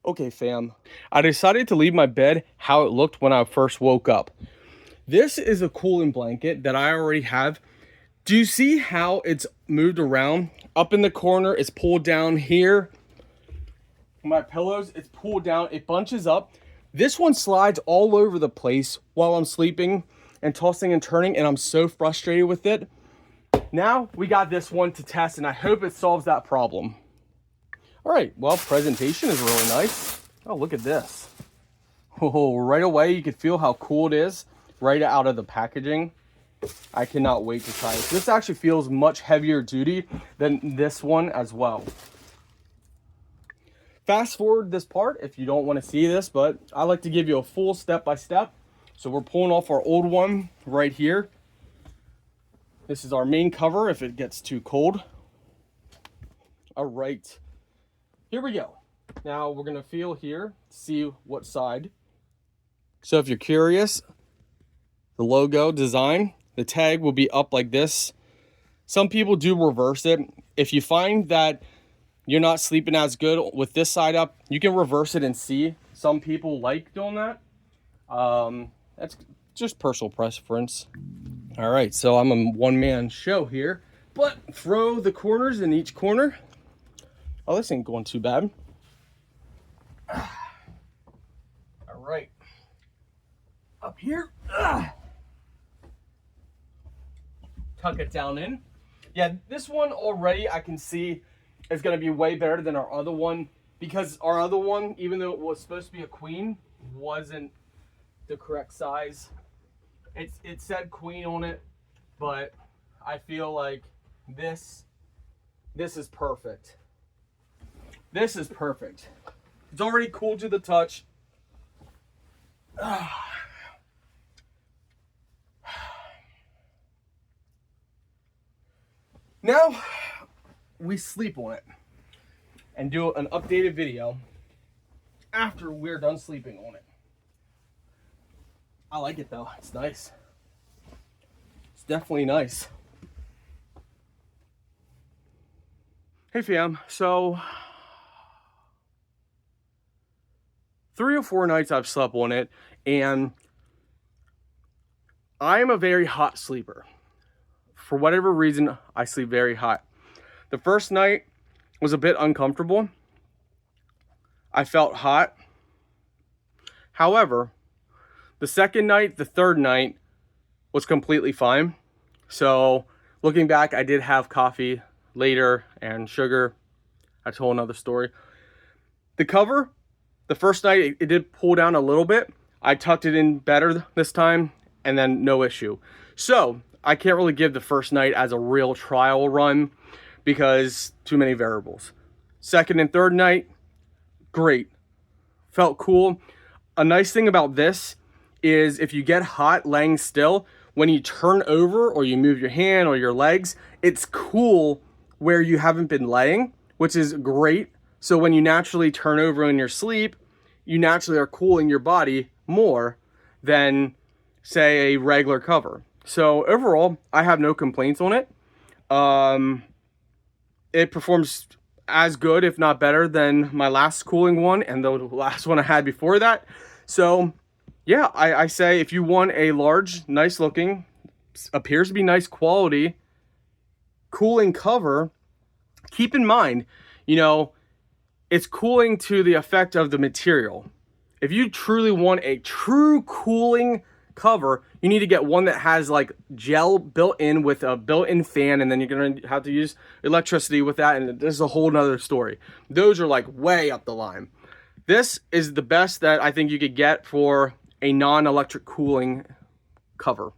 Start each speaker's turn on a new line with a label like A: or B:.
A: Okay, fam, I decided to leave my bed how it looked when I first woke up. This is a cooling blanket that I already have. Do you see how it's moved around? Up in the corner, it's pulled down here. My pillows, it's pulled down, it bunches up. This one slides all over the place while I'm sleeping and tossing and turning, and I'm so frustrated with it. Now we got this one to test, and I hope it solves that problem. All right, well, presentation is really nice. Oh, look at this. Oh, right away, you can feel how cool it is right out of the packaging. I cannot wait to try it. This actually feels much heavier duty than this one as well. Fast forward this part if you don't want to see this, but I like to give you a full step-by-step. So we're pulling off our old one right here. This is our main cover if it gets too cold. All right. Here we go. Now we're going to feel here, see what side. So if you're curious, the logo design, the tag will be up like this. Some people do reverse it. If you find that you're not sleeping as good with this side up, you can reverse it and see. Some people like doing that. That's just personal preference. All right, so I'm a one-man show here, but throw the corners in each corner. Oh, this ain't going too bad. All right. Up here. Tuck it down in. Yeah, this one already I can see is going to be way better than our other one, because our other one, even though it was supposed to be a queen, wasn't the correct size. It said queen on it, but I feel like this is perfect. This is perfect. It's already cool to the touch. Now we sleep on it and do an updated video after we're done sleeping on it. I like it though. It's nice. It's definitely nice. Hey fam, so 3 or 4 nights I've slept on it, and I am a very hot sleeper. For whatever reason, I sleep very hot. The first night was a bit uncomfortable. I felt hot. However, the second night, the third night was completely fine. So looking back, I did have coffee later and sugar. That's a whole nother story. The cover, the first night, it did pull down a little bit. I tucked it in better this time, and then no issue. So I can't really give the first night as a real trial run because too many variables. Second and third night, great. Felt cool. A nice thing about this is if you get hot laying still, when you turn over or you move your hand or your legs, it's cool where you haven't been laying, which is great. So when you naturally turn over in your sleep, you naturally are cooling your body more than, say, a regular cover. So overall, I have no complaints on it. It performs as good, if not better, than my last cooling one and the last one I had before that. So yeah, I say if you want a large, nice looking, appears to be nice quality cooling cover, keep in mind, it's cooling to the effect of the material. If you truly want a true cooling cover, you need to get one that has like gel built in with a built-in fan, and then you're gonna have to use electricity with that, and this is a whole nother story. Those are like way up the line. This is the best that I think you could get for a non-electric cooling cover.